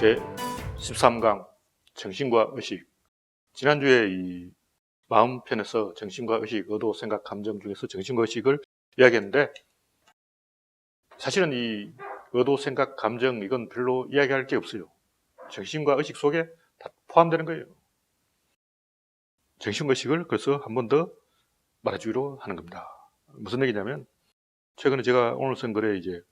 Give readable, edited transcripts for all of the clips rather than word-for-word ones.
제 13강 정신과 의식. 지난주에 이 마음편에서 정신과 의식, 의도, 생각, 감정 중에서 정신과 의식을 이야기했는데, 사실은 이 의도, 생각, 감정 이건 별로 이야기할 게 없어요. 정신과 의식 속에 다 포함되는 거예요. 정신과 의식을 그래서 한 번 더 말해주기로 하는 겁니다. 무슨 얘기냐면, 최근에 제가 오늘 쓴 글에 이제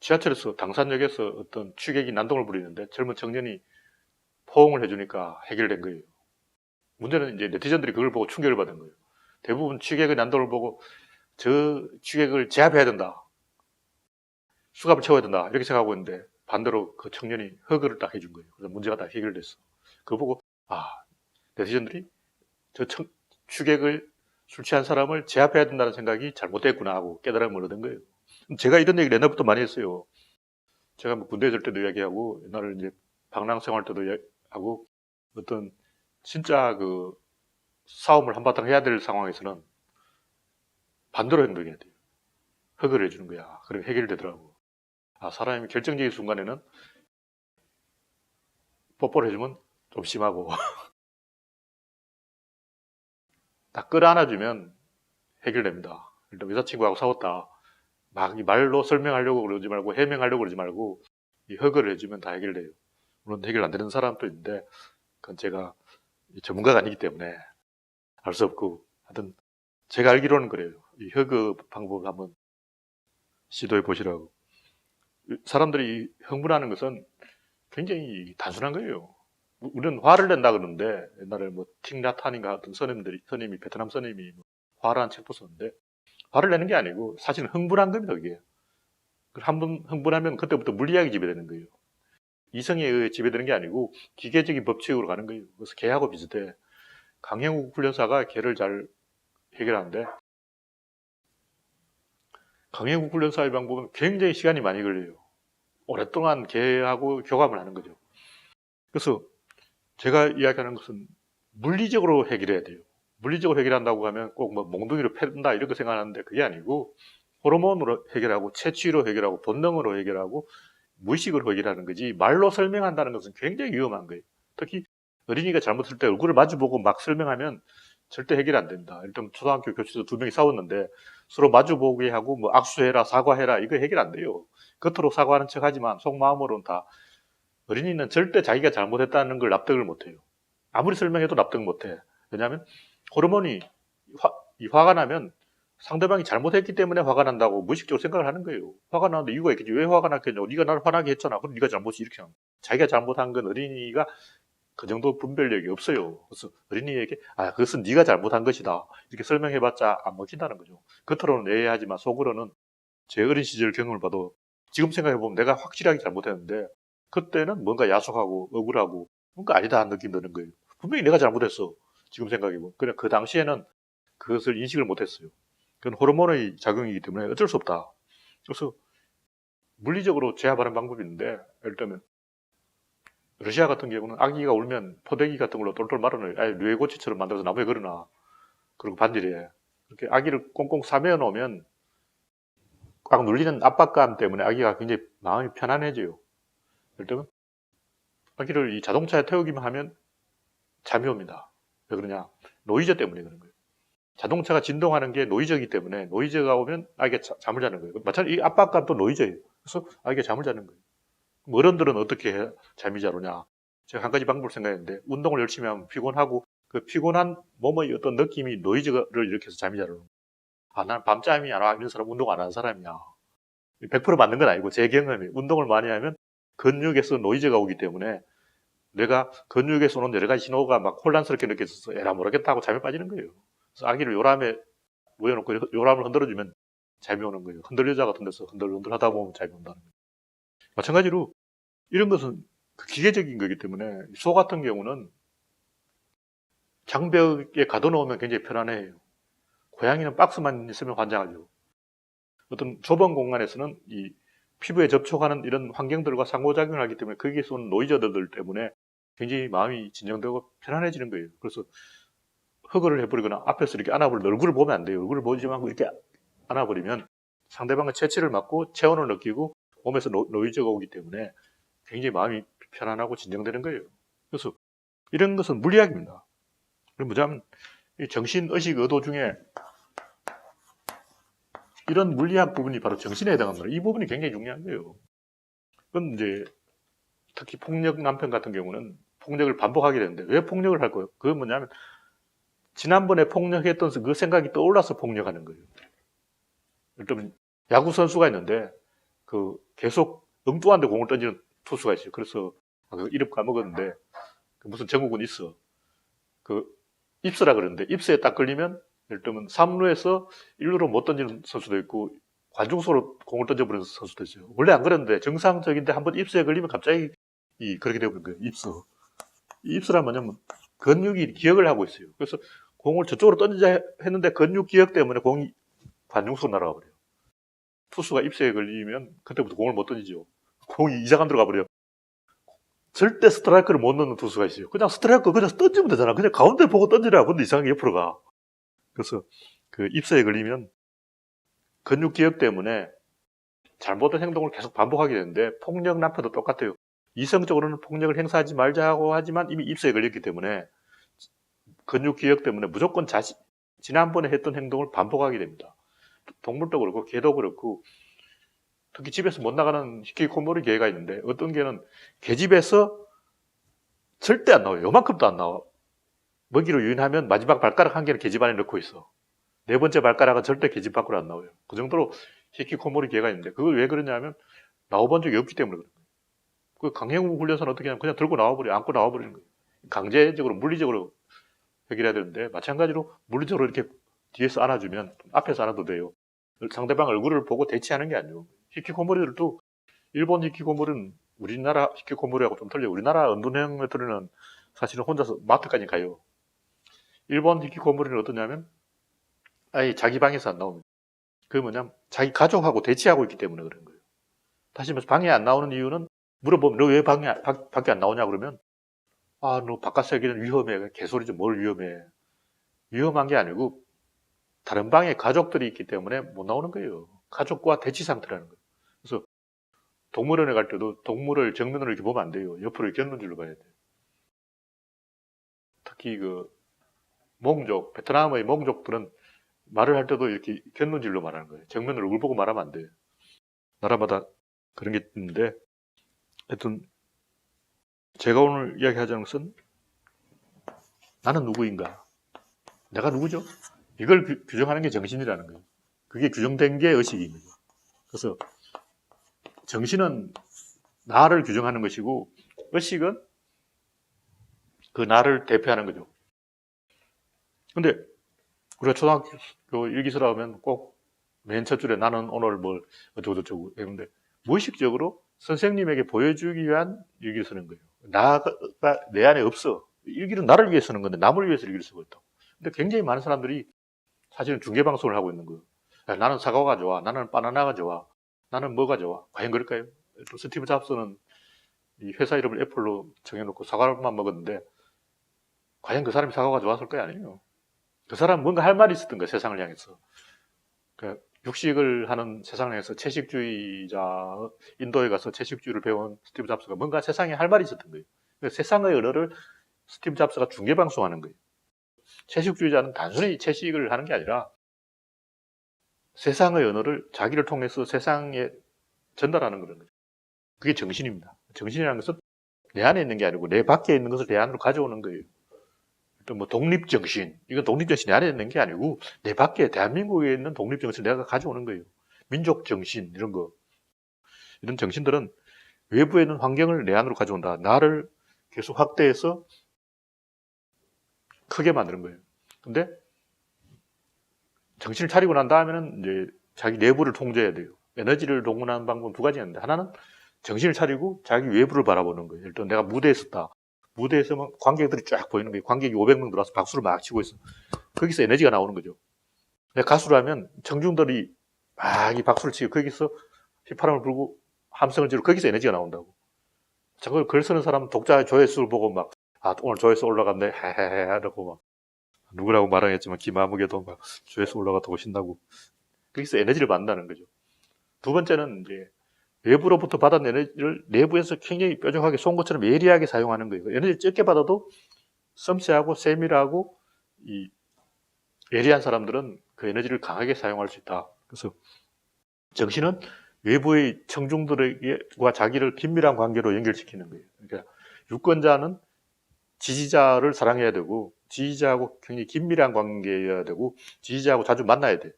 지하철에서 당산역에서 어떤 취객이 난동을 부리는데 젊은 청년이 포옹을 해주니까 해결된 거예요. 문제는 이제 네티즌들이 그걸 보고 충격을 받은 거예요. 대부분 취객의 난동을 보고 저 취객을 제압해야 된다, 수갑을 채워야 된다 이렇게 생각하고 있는데, 반대로 그 청년이 허그를 딱 해준 거예요. 그래서 문제가 다 해결됐어. 그거 보고 네티즌들이 저 취객을, 술 취한 사람을 제압해야 된다는 생각이 잘못됐구나 하고 깨달음을 얻은 거예요. 제가 이런 얘기를 옛날부터 많이 했어요. 제가 뭐 군대에 있을 때도 이야기하고, 옛날에 이제 방랑 생활 때도 하고, 어떤 진짜 그 싸움을 한바탕 해야 될 상황에서는 반대로 행동해야 돼요. 허그를 해주는 거야. 그럼 해결되더라고. 사람이 결정적인 순간에는 뽀뽀를 해주면 좀 심하고 딱 끌어안아주면 해결됩니다. 일단 여자친구하고 싸웠다, 막 말로 설명하려고 그러지 말고, 해명하려고 그러지 말고 이 허그를 해주면 다 해결돼요. 물론 해결 안 되는 사람도 있는데, 그건 제가 전문가가 아니기 때문에 알 수 없고, 하여튼 제가 알기로는 그래요. 이 허그 방법을 한번 시도해 보시라고. 사람들이 흥분하는 것은 굉장히 단순한 거예요. 우리는 화를 낸다 그러는데, 옛날에 뭐 틱나탄인가 같은 선임이 베트남 선임이 화라는 책도 썼는데, 화를 내는 게 아니고 사실은 흥분한 겁니다. 그게 한번 흥분하면 그때부터 물리학이 지배되는 거예요. 이성에 의해 지배되는 게 아니고 기계적인 법칙으로 가는 거예요. 그래서 개하고 비슷해. 강형욱 훈련사가 개를 잘 해결하는데, 강형욱 훈련사의 방법은 굉장히 시간이 많이 걸려요. 오랫동안 개하고 교감을 하는 거죠. 그래서 제가 이야기하는 것은 물리적으로 해결해야 돼요. 물리적으로 해결한다고 하면 꼭 뭐 몽둥이로 패는다 이렇게 생각하는데, 그게 아니고 호르몬으로 해결하고, 채취로 해결하고, 본능으로 해결하고, 무의식으로 해결하는 거지, 말로 설명한다는 것은 굉장히 위험한 거예요. 특히 어린이가 잘못할 때 얼굴을 마주보고 막 설명하면 절대 해결 안 된다. 일단 초등학교 교실에서 두 명이 싸웠는데 서로 마주보게 하고 뭐 악수해라, 사과해라, 이거 해결 안 돼요. 겉으로 사과하는 척 하지만 속마음으로는 다, 어린이는 절대 자기가 잘못했다는 걸 납득을 못 해요. 아무리 설명해도 납득 못 해. 왜냐하면 호르몬이 화가 나면 상대방이 잘못했기 때문에 화가 난다고 무의식적으로 생각을 하는 거예요. 화가 나는데 이유가 있겠지. 왜 화가 났겠냐고. 네가 나를 화나게 했잖아. 그럼 네가 잘못이, 이렇게 하는 거예요. 자기가 잘못한 건 어린이가 그 정도 분별력이 없어요. 그래서 어린이에게 그것은 네가 잘못한 것이다 이렇게 설명해봤자 안 먹힌다는 거죠. 겉으로는 예의하지만 속으로는, 제 어린 시절 경험을 봐도 지금 생각해보면 내가 확실하게 잘못했는데 그때는 뭔가 야속하고 억울하고 뭔가 아니다 하는 느낌이 드는 거예요. 분명히 내가 잘못했어, 지금 생각해보면. 그냥 그 당시에는 그것을 인식을 못했어요. 그건 호르몬의 작용이기 때문에 어쩔 수 없다. 그래서 물리적으로 제압하는 방법이 있는데, 예를 들면 러시아 같은 경우는 아기가 울면 포대기 같은 걸로 똘똘 말아놓어요. 아예 뇌고치처럼 만들어서 나무에 걸어놔. 그리고 반지에 이렇게 아기를 꽁꽁 싸매어 놓으면 꽉 눌리는 압박감 때문에 아기가 굉장히 마음이 편안해져요. 예를 들면 아기를 이 자동차에 태우기만 하면 잠이 옵니다. 왜 그러냐? 노이즈 때문에 그런 거예요. 자동차가 진동하는 게 노이즈이기 때문에, 노이즈가 오면 아기가 잠을 자는 거예요. 마찬가지로 이 압박감도 노이즈예요. 그래서 아기가 잠을 자는 거예요. 어른들은 어떻게 해 잠이 잘 오냐? 제가 한 가지 방법을 생각했는데, 운동을 열심히 하면 피곤하고 그 피곤한 몸의 어떤 느낌이 노이즈를 일으켜서 잠이 잘 오는 거예요. 난 밤잠이 안 와, 이런 사람 운동 안 하는 사람이야. 100% 맞는 건 아니고 제 경험이, 운동을 많이 하면 근육에서 노이즈가 오기 때문에 내가 근육에서 오는 여러 가지 신호가 막 혼란스럽게 느껴져서 에라 모르겠다 하고 잠에 빠지는 거예요. 그래서 아기를 요람에 모여놓고 요람을 흔들어주면 잠이 오는 거예요. 흔들여자 같은 데서 흔들흔들 하다 보면 잠이 온다는 거예요. 마찬가지로 이런 것은 기계적인 거기 때문에, 소 같은 경우는 장벽에 가둬놓으면 굉장히 편안해요. 고양이는 박스만 있으면 환장하죠. 어떤 좁은 공간에서는 이 피부에 접촉하는 이런 환경들과 상호작용을 하기 때문에 거기에서 오는 노이즈들 때문에 굉장히 마음이 진정되고 편안해지는 거예요. 그래서 허그를 해버리거나 앞에서 이렇게 안아버리면, 얼굴을 보면 안 돼요. 얼굴을 보지 말고 이렇게 안아버리면 상대방의 체취를 맡고 체온을 느끼고 몸에서 노이즈가 오기 때문에 굉장히 마음이 편안하고 진정되는 거예요. 그래서 이런 것은 물리학입니다. 그럼 뭐냐면 이 정신, 의식, 의도 중에 이런 물리학 부분이 바로 정신에 해당합니다. 이 부분이 굉장히 중요한 거예요. 그건 이제 특히 폭력 남편 같은 경우는 폭력을 반복하게 되는데 왜 폭력을 할 거예요? 그건 뭐냐면 지난번에 폭력했던 그 생각이 떠올라서 폭력하는 거예요. 예를 들면 야구 선수가 있는데 그 계속 엉뚱한 데 공을 던지는 투수가 있어요. 그래서 그 이름 까먹었는데 그 무슨 정우군 있어. 그 입스라 그러는데 입스에 딱 걸리면 예를 들면 3루에서 1루로 못 던지는 선수도 있고 관중석으로 공을 던져버리는 선수도 있어요. 원래 안 그랬는데 정상적인데 한번 입스에 걸리면 갑자기 그렇게 되는 거예요. 입스. 이 입스란 뭐냐면 근육이 기억을 하고 있어요. 그래서 공을 저쪽으로 던지자 했는데 근육 기억 때문에 공이 관중석으로 날아가 버려요. 투수가 입스에 걸리면 그때부터 공을 못 던지죠. 공이 이상한 데로 가버려요. 절대 스트라이크를 못 넣는 투수가 있어요. 그냥 스트라이크 그냥 던지면 되잖아. 그냥 가운데 보고 던지라. 근데 이상하게 옆으로 가. 그래서 그 입스에 걸리면 근육 기억 때문에 잘못된 행동을 계속 반복하게 되는데 폭력 난파도 똑같아요. 이성적으로는 폭력을 행사하지 말자고 하지만 이미 입스에 걸렸기 때문에 근육 기억 때문에 무조건 지난번에 했던 행동을 반복하게 됩니다. 동물도 그렇고 개도 그렇고 특히 집에서 못 나가는 히키코모리 개가 있는데 어떤 개는 개집에서 절대 안 나와요. 요만큼도 안 나와. 먹이로 유인하면 마지막 발가락 한 개는 개집 안에 넣고 있어. 네 번째 발가락은 절대 개집 밖으로 안 나와요. 그 정도로 히키코모리 개가 있는데 그걸 왜 그러냐면 나와본 적이 없기 때문에 그런 거예요. 그 강행군 훈련소는 어떻게 하면 그냥 들고 나와버려, 안고 나와버리는 거예요. 강제적으로, 물리적으로 해결해야 되는데 마찬가지로 물리적으로 이렇게 뒤에서 안아주면 앞에서 안아도 돼요. 상대방 얼굴을 보고 대치하는 게 아니에요. 히키코모리들도 일본 히키코모리는 우리나라 히키코모리하고 좀 틀려요. 우리나라 은둔형 애들은 사실은 혼자서 마트까지 가요. 일본 히키코모리는 어떠냐면 아예 자기 방에서 안 나옵니다. 그게 뭐냐면 자기 가족하고 대치하고 있기 때문에 그런 거예요. 다시 말해서 방에 안 나오는 이유는 물어보면 너 왜 밖에 안 나오냐 그러면 너 바깥 세계는 위험해. 개소리지 뭘 위험해. 위험한 게 아니고 다른 방에 가족들이 있기 때문에 못 나오는 거예요. 가족과 대치 상태라는 거예요. 그래서 동물원에 갈 때도 동물을 정면으로 이렇게 보면 안 돼요. 옆으로 이렇게 견눈질로 봐야 돼요. 특히 그 몽족, 베트남의 몽족들은 말을 할 때도 이렇게 견눈질로 말하는 거예요. 정면으로 얼굴 보고 말하면 안 돼요. 나라마다 그런 게 있는데 하여튼 제가 오늘 이야기하자는 것은 나는 누구인가? 내가 누구죠? 이걸 규정하는 게 정신이라는 거예요. 그게 규정된 게 의식인 거죠. 그래서 정신은 나를 규정하는 것이고 의식은 그 나를 대표하는 거죠. 근데 우리가 초등학교 일기서라 하면 꼭 맨 첫 줄에 나는 오늘 뭘 어쩌고저쩌고 했는데 무의식적으로 선생님에게 보여주기 위한 일기를 쓰는 거예요. 나가 내 안에 없어. 일기는 나를 위해 쓰는 건데 남을 위해서 일기를 쓰고 있다고. 근데 굉장히 많은 사람들이 사실은 중계방송을 하고 있는 거예요. 야, 나는 사과가 좋아. 나는 바나나가 좋아. 나는 뭐가 좋아. 과연 그럴까요? 또 스티브 잡스는 이 회사 이름을 애플로 정해놓고 사과만 먹었는데 과연 그 사람이 사과가 좋았을까요? 아니에요. 그 사람은 뭔가 할 말이 있었던 거예요. 세상을 향해서. 그러니까 육식을 하는 세상을 향해서 채식주의자, 인도에 가서 채식주의를 배운 스티브 잡스가 뭔가 세상에 할 말이 있었던 거예요. 그러니까 세상의 언어를 스티브 잡스가 중계방송하는 거예요. 채식주의자는 단순히 채식을 하는 게 아니라 세상의 언어를 자기를 통해서 세상에 전달하는 그런 거죠. 그게 정신입니다. 정신이라는 것은 내 안에 있는 게 아니고 내 밖에 있는 것을 내 안으로 가져오는 거예요. 또 뭐 독립정신, 이건 독립정신이 안에 있는 게 아니고 내 밖에 대한민국에 있는 독립정신을 내가 가져오는 거예요. 민족정신 이런 거, 이런 정신들은 외부에 있는 환경을 내 안으로 가져온다. 나를 계속 확대해서 크게 만드는 거예요. 근데 정신을 차리고 난 다음에는 이제 자기 내부를 통제해야 돼요. 에너지를 동원하는 방법은 두 가지가 있는데 하나는 정신을 차리고 자기 외부를 바라보는 거예요. 예를 들어 내가 무대에 섰다. 무대에서 막 관객들이 쫙 보이는 거예요. 관객이 500명 들어와서 박수를 막 치고 있어. 거기서 에너지가 나오는 거죠. 내가 가수라면 청중들이 막 이 박수를 치고 거기서 휘파람을 불고 함성을 지르고 거기서 에너지가 나온다고. 저걸 글 쓰는 사람은 독자 조회수를 보고 막 오늘 조회수 올라갔네 헤헤헤 하고 막 누구라고 말하겠지만 김아무개도 막 조회수 올라갔다고 신나고 거기서 에너지를 받는다는 거죠. 두 번째는 이제 외부로부터 받은 에너지를 내부에서 굉장히 뾰족하게 쏜 것처럼 예리하게 사용하는 거예요. 에너지 적게 받아도 섬세하고 세밀하고 이 예리한 사람들은 그 에너지를 강하게 사용할 수 있다. 그래서 정신은 외부의 청중들과 자기를 긴밀한 관계로 연결시키는 거예요. 그러니까 유권자는 지지자를 사랑해야 되고 지지자하고 굉장히 긴밀한 관계여야 되고 지지자하고 자주 만나야 돼.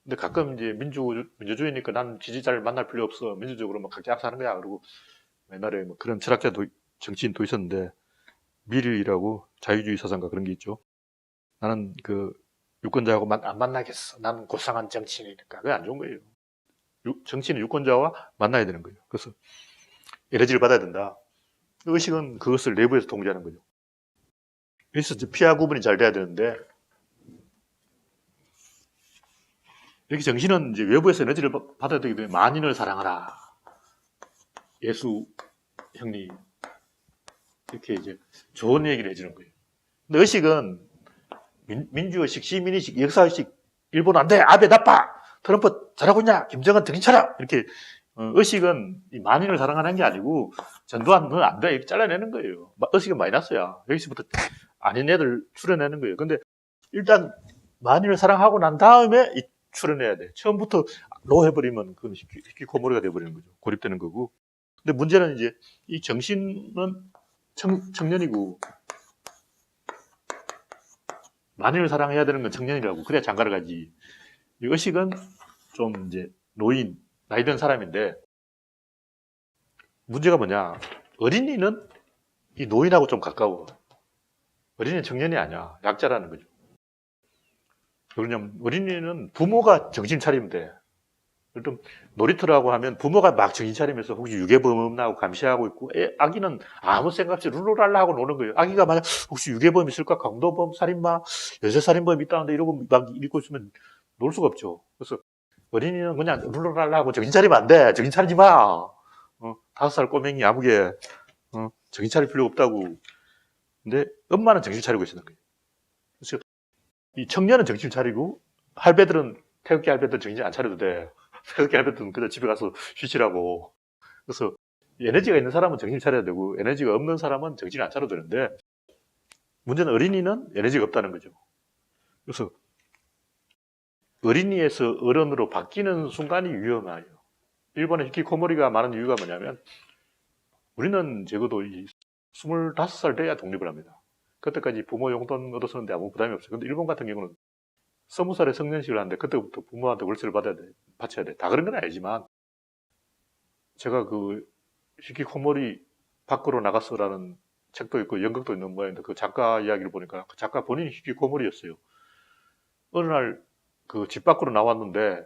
근데 가끔 이제 민주주의니까 난 지지자를 만날 필요 없어. 민주적으로 막 각자 사는 거야. 그러고 옛날에 뭐 그런 철학자도 정치인도 있었는데 밀이라고 자유주의 사상가 그런 게 있죠. 나는 그 유권자하고 안 만나겠어. 나는 고상한 정치인이니까. 그게 안 좋은 거예요. 정치인은 유권자와 만나야 되는 거예요. 그래서 에너지를 받아야 된다. 의식은 그것을 내부에서 통제하는 거죠. 그래서 피하 구분이 잘 돼야 되는데 이렇게 정신은 이제 외부에서 에너지를 받아야 되기 때문에 만인을 사랑하라. 예수 형님 이렇게 이제 좋은 얘기를 해주는 거예요. 근데 의식은 민주의식, 시민의식, 역사의식 일본 안 돼. 아베 나빠. 트럼프 잘하고 있냐. 김정은 정신 차려. 이렇게 의식은 만인을 사랑하는 게 아니고 전두환은 안 돼. 이렇게 잘라내는 거예요. 의식은 마이너스야. 여기서부터 아닌 애들 추려내는 거예요. 근데 일단 만인을 사랑하고 난 다음에 추려내야 돼. 처음부터 로 해버리면 그건 히키코모리가 돼버리는 거죠. 고립되는 거고. 근데 문제는 이제 이 정신은 청년이고 만인을 사랑해야 되는 건 청년이라고. 그래야 장가를 가지. 이 의식은 좀 이제 노인, 나이 든 사람인데 문제가 뭐냐. 어린이는 이 노인하고 좀 가까워. 어린이는 청년이 아니야. 약자라는 거죠. 왜냐면 어린이는 부모가 정신 차리면 돼. 좀 놀이터라고 하면 부모가 막 정신 차리면서 혹시 유괴범 없나 하고 감시하고 있고 아기는 아무 생각 없이 룰루랄라 하고 노는 거예요. 아기가 만약 혹시 유괴범 있을까? 강도범, 살인마, 연쇄살인범 있다는데 이러고 막 읽고 있으면 놀 수가 없죠. 그래서 어린이는 그냥 룰루랄라 하고 정신 차리면 안 돼. 정신 차리지 마. 5살 꼬맹이 아무개 정신 차릴 필요 없다고. 근데 엄마는 정신 차리고 있었는 거예요. 그래서 이 청년은 정신 차리고 할배들은 태극기 할배들 정신 안 차려도 돼. 태극기 할배들은 그냥 집에 가서 쉬시라고. 그래서 에너지가 있는 사람은 정신 차려야 되고 에너지가 없는 사람은 정신 안 차려도 되는데 문제는 어린이는 에너지가 없다는 거죠. 그래서 어린이에서 어른으로 바뀌는 순간이 위험해요. 일본의 히키코모리가 많은 이유가 뭐냐면 우리는 적어도 25살 돼야 독립을 합니다. 그때까지 부모 용돈 얻었었는데 아무 부담이 없어요. 근데 일본 같은 경우는 20살에 성년식을 하는데 그때부터 부모한테 월세를 바쳐야 돼. 다 그런 건 아니지만 제가 그 히키코모리 밖으로 나갔어라는 책도 있고 연극도 있는 모양인데 그 작가 이야기를 보니까 그 작가 본인이 히키코모리였어요. 어느 날 그 집 밖으로 나왔는데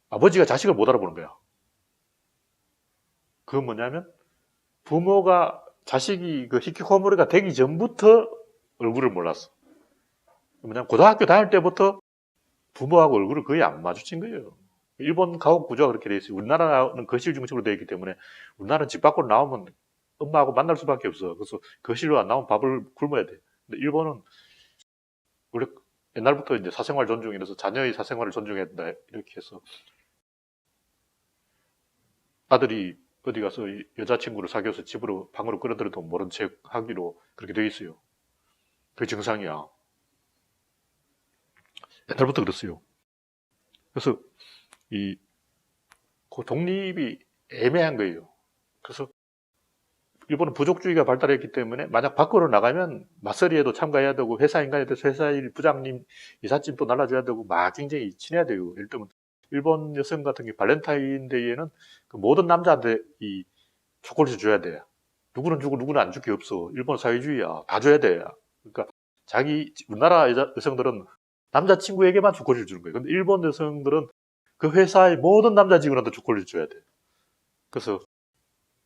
아버지가 자식을 못 알아보는 거야. 그건 뭐냐면 부모가 자식이 그 히키코모리가 되기 전부터 얼굴을 몰랐어. 뭐냐면 고등학교 다닐 때부터 부모하고 얼굴을 거의 안 마주친 거예요. 일본 가옥 구조가 그렇게 돼 있어요. 우리나라는 거실 중심으로 되어 있기 때문에 우리나라는 집 밖으로 나오면 엄마하고 만날 수밖에 없어. 그래서 거실로 안 나오면 밥을 굶어야 돼. 근데 일본은 원래 옛날부터 이제 사생활 존중이라서 자녀의 사생활을 존중해야 된다 이렇게 해서 아들이 어디 가서 여자친구를 사귀어서 집으로 방으로 끌어들여도 모른 척 하기로 그렇게 되어 있어요. 그게 정상이야. 옛날부터 그랬어요. 그래서 그 독립이 애매한 거예요. 그래서 일본은 부족주의가 발달했기 때문에 만약 밖으로 나가면 맞서리에도 참가해야 되고 회사 인간에 대해서 회사 일 부장님 이삿짐도 날라줘야 되고 막 굉장히 친해야 돼요. 예를 들면 일본 여성 같은 게 발렌타인데이에는 그 모든 남자한테 이 초콜릿을 줘야 돼. 누구는 주고 누구는 안 줄 게 없어. 일본 사회주의야. 다 줘야 돼. 그러니까 우리나라 여성들은 남자친구에게만 초콜릿을 주는 거예요. 근데 일본 여성들은 그 회사의 모든 남자 직원한테 초콜릿을 줘야 돼. 그래서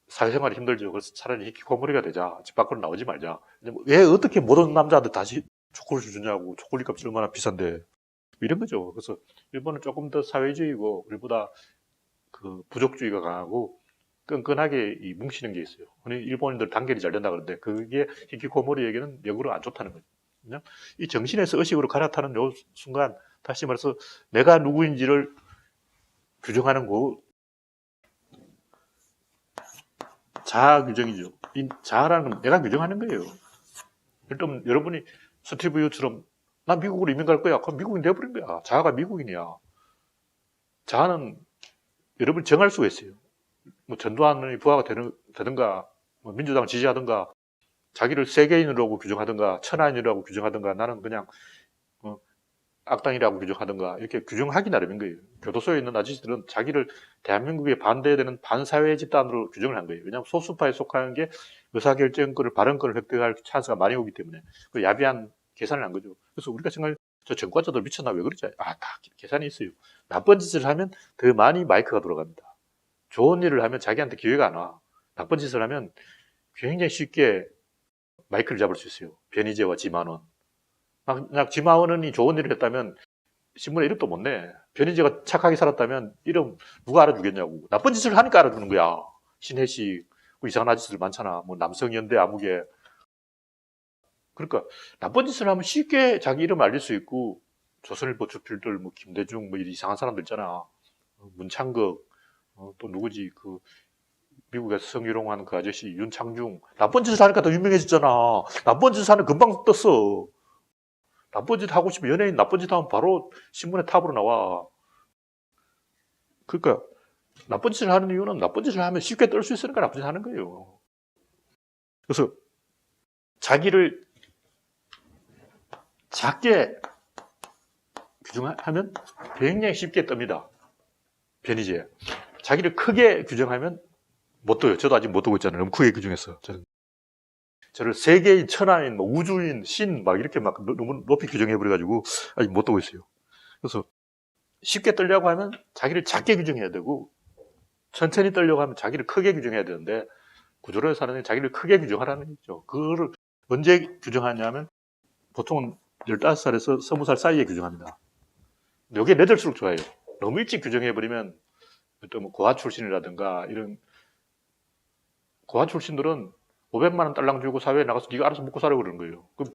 사회생활이 힘들죠. 그래서 차라리 히키코모리가 되자. 집 밖으로 나오지 말자. 왜 어떻게 모든 남자한테 다시 초콜릿을 주냐고. 초콜릿 값이 얼마나 비싼데. 이런 거죠. 그래서 일본은 조금 더 사회주의고 우리보다 그 부족주의가 강하고 끈끈하게 뭉치는 게 있어요. 일본인들 단결이 잘 된다 그러는데 그게 히키코모리에게는 역으로 안 좋다는 거죠. 그냥 이 정신에서 의식으로 갈아타는 요 순간 다시 말해서 내가 누구인지를 규정하는 거 자아 규정이죠. 이 자아라는 건 내가 규정하는 거예요. 일단 여러분이 스티브 유처럼 나 미국으로 이민 갈 거야. 그럼 미국인 돼버린 거야. 자아가 미국인이야. 자아는 여러분이 정할 수가 있어요. 뭐 전두환이 부하가 되든가, 뭐 민주당을 지지하든가, 자기를 세계인이라고 규정하든가, 천하인이라고 규정하든가, 나는 그냥 악당이라고 규정하든가, 이렇게 규정하기 나름인 거예요. 교도소에 있는 아저씨들은 자기를 대한민국에 반대되는 반사회 집단으로 규정을 한 거예요. 왜냐하면 소수파에 속하는 게 의사결정권을, 발언권을 획득할 찬스가 많이 오기 때문에 그 야비한 계산을 한 거죠. 그래서 우리가 생각할 저 정과자들 미쳤나 왜 그러지? 다 계산이 있어요. 나쁜 짓을 하면 더 많이 마이크가 돌아갑니다. 좋은 일을 하면 자기한테 기회가 안 와. 나쁜 짓을 하면 굉장히 쉽게 마이크를 잡을 수 있어요. 변희재와 지만원. 막 지만원이 좋은 일을 했다면 신문에 이름도 못 내. 변희재가 착하게 살았다면 이름 누가 알아주겠냐고. 나쁜 짓을 하니까 알아주는 거야. 신혜식, 뭐 이상한 아저씨들 많잖아. 뭐 남성연대 아무개. 그러니까 나쁜 짓을 하면 쉽게 자기 이름 알릴 수 있고, 조선일보 주필들, 뭐 김대중, 뭐 이상한 사람들 있잖아. 문창극, 또 누구지, 그 미국에서 성희롱한 그 아저씨 윤창중. 나쁜 짓을 하니까 더 유명해졌잖아. 나쁜 짓을 하는 금방 떴어. 나쁜 짓 하고 싶으면 연예인 나쁜 짓 하면 바로 신문에 탑으로 나와. 그러니까 나쁜 짓을 하는 이유는 나쁜 짓을 하면 쉽게 뜰 수 있으니까 나쁜 짓 하는 거예요. 그래서 자기를 작게 규정하면 굉장히 쉽게 뜹니다. 변희재. 자기를 크게 규정하면 못 떠요. 저도 아직 못 뜨고 있잖아요. 너무 크게 규정했어. 저를 세계인, 천하인, 뭐 우주인, 신, 막 이렇게 막 너무 높이 규정해버려가지고 아직 못 뜨고 있어요. 그래서 쉽게 뜨려고 하면 자기를 작게 규정해야 되고, 천천히 뜨려고 하면 자기를 크게 규정해야 되는데, 구조론에서 하는 자기를 크게 규정하라는 거죠. 그거를 언제 규정하냐면 보통은 15살에서 20살 사이에 규정합니다. 이게 늦을수록 좋아요. 너무 일찍 규정해버리면 또 뭐 고아 출신이라든가 이런 고아 출신들은 500만 원 딸랑 주고 사회에 나가서 네가 알아서 먹고 살라고 그러는 거예요. 그럼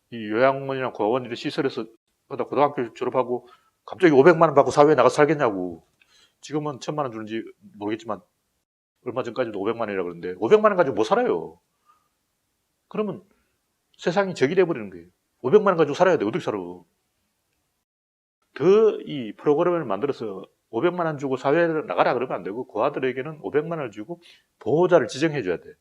이 요양원이나 고아원 이런 시설에서 고등학교 졸업하고 갑자기 500만 원 받고 사회에 나가서 살겠냐고. 지금은 1000만 원 주는지 모르겠지만 얼마 전까지도 500만 원이라고 그러는데 500만 원 가지고 못 살아요. 그러면 세상이 적이 돼버리는 거예요. 500만 원 가지고 살아야 돼. 어떻게 살아? 더 이 프로그램을 만들어서 500만 원 주고 사회에 나가라 그러면 안 되고, 고아들에게는 500만 원을 주고 보호자를 지정해 줘야 돼.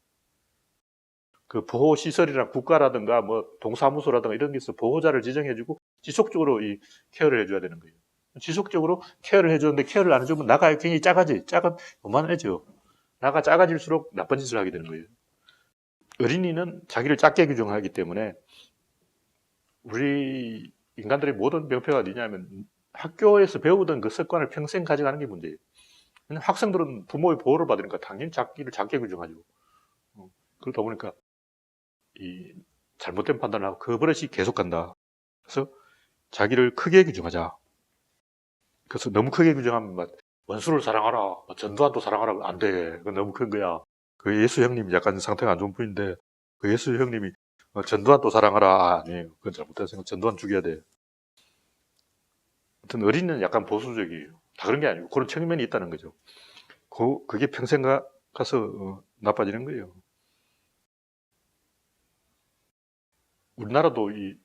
그 보호시설이랑 국가라든가 뭐 동사무소라든가 이런 게 있어 보호자를 지정해 주고 지속적으로 이 케어를 해줘야 되는 거예요. 지속적으로 케어를 해주는데 케어를 안 해주면 나가 굉장히 요만해져. 나가 작아질수록 나쁜 짓을 하게 되는 거예요. 어린이는 자기를 작게 규정하기 때문에 우리 인간들의 모든 병폐가 어디냐면 학교에서 배우던 그 습관을 평생 가져가는 게 문제예요. 학생들은 부모의 보호를 받으니까 당연히 자기를 작게 규정하죠. 그러다 보니까 이 잘못된 판단을 하고 그 버릇이 계속 간다. 그래서 자기를 크게 규정하자. 그래서 너무 크게 규정하면 막 원수를 사랑하라, 전두환도 사랑하라. 안 돼. 그건 너무 큰 거야. 그 예수 형님이 약간 상태가 안 좋은 분인데 그 예수 형님이 전두환도 사랑하라. 아니에요. 그건 잘못된 생각. 전두환 죽여야 돼. 아무튼 어린이는 약간 보수적이에요. 다 그런 게 아니고 그런 측면이 있다는 거죠. 그게 평생 가서 나빠지는 거예요. 우리나라도 이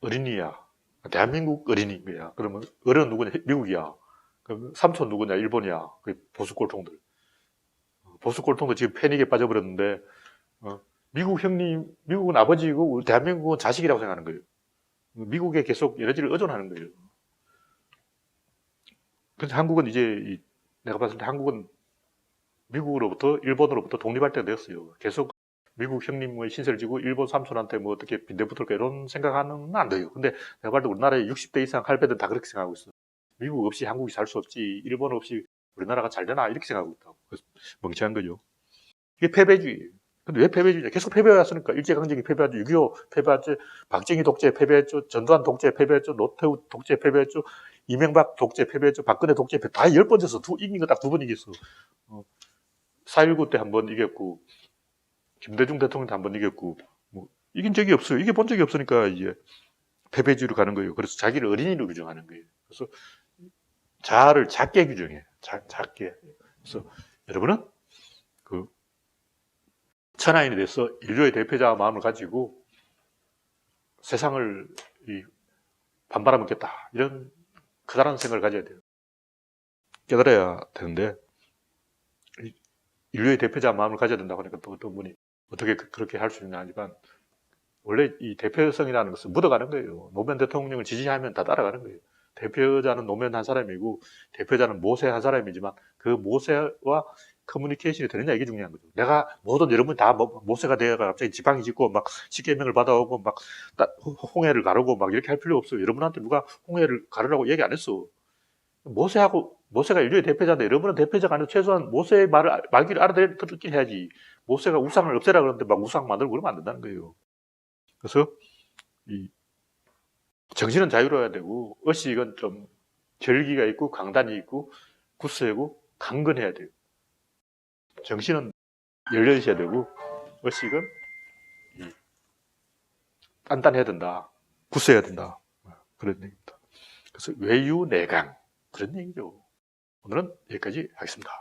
어린이야. 대한민국 어린이야. 그러면 어른 누구냐? 미국이야. 그럼 삼촌 누구냐? 일본이야. 그 보수 꼴통들. 보수 꼴통도 지금 패닉에 빠져버렸는데 미국 형님, 미국은 아버지이고 대한민국은 자식이라고 생각하는 거예요. 미국에 계속 에너지를 의존하는 거예요. 그래서 한국은 이제 내가 봤을 때 한국은 미국으로부터 일본으로부터 독립할 때가 되었어요. 계속 미국 형님의 신세를 지고 일본 삼촌한테 뭐 어떻게 빈대붙을까 이런 생각하면 안 돼요. 근데 내가 봤을 때 우리나라의 60대 이상 할배들은 다 그렇게 생각하고 있어. 미국 없이 한국이 살 수 없지, 일본 없이 우리나라가 잘 되나 이렇게 생각하고 있다고. 그래서 멍청한 거죠. 이게 패배주의예요. 근데 왜 패배주의냐? 계속 패배해왔으니까. 일제강점기 패배했죠. 6.25 패배했죠. 박정희 독재 패배했죠. 전두환 독재 패배했죠. 노태우 독재 패배했죠. 이명박 독재 패배했죠. 박근혜 독재 패배. 다 10번 져서 이긴 거 딱 2번 이겼어. 4.19 때 한 번 이겼고, 김대중 대통령도 한 번 이겼고, 뭐, 이긴 적이 없어요. 이겨본 적이 없으니까 이제 패배주의로 가는 거예요. 그래서 자기를 어린이로 규정하는 거예요. 그래서 자아를 작게 규정해. 작게. 그래서 여러분은 그 천하인이 돼서 인류의 대표자 마음을 가지고 세상을 반바라 먹겠다, 이런 커다란 생각을 가져야 돼요. 깨달아야 되는데, 인류의 대표자 마음을 가져야 된다고 하니까 또 어떤 분이 어떻게 그렇게 할 수 있냐 하지만, 원래 이 대표성이라는 것은 묻어가는 거예요. 노무현 대통령을 지지하면 다 따라가는 거예요. 대표자는 노무현 한 사람이고 대표자는 모세 한 사람이지만 그 모세와 커뮤니케이션이 되느냐, 이게 중요한 거죠. 내가 모든 여러분 다 모세가 되어가 갑자기 지팡이 짚고 막 십계명을 받아오고 막 홍해를 가르고 막 이렇게 할 필요 없어요. 여러분한테 누가 홍해를 가르라고 얘기 안 했어. 모세가 인류의 대표자인데 여러분은 대표자가 아니라 최소한 모세의 말귀를 알아듣긴 해야지. 모세가 우상을 없애라 그러는데 막 우상 만들고 그러면 안 된다는 거예요. 그래서 이 정신은 자유로워야 되고, 의식은 좀 결기가 있고 강단이 있고 굳세고 강건해야 돼요. 정신은 열려 있어야 되고 의식은 단단해야 된다, 굳세야 된다, 그런 얘기입니다. 그래서 외유내강, 그런 얘기죠. 오늘은 여기까지 하겠습니다.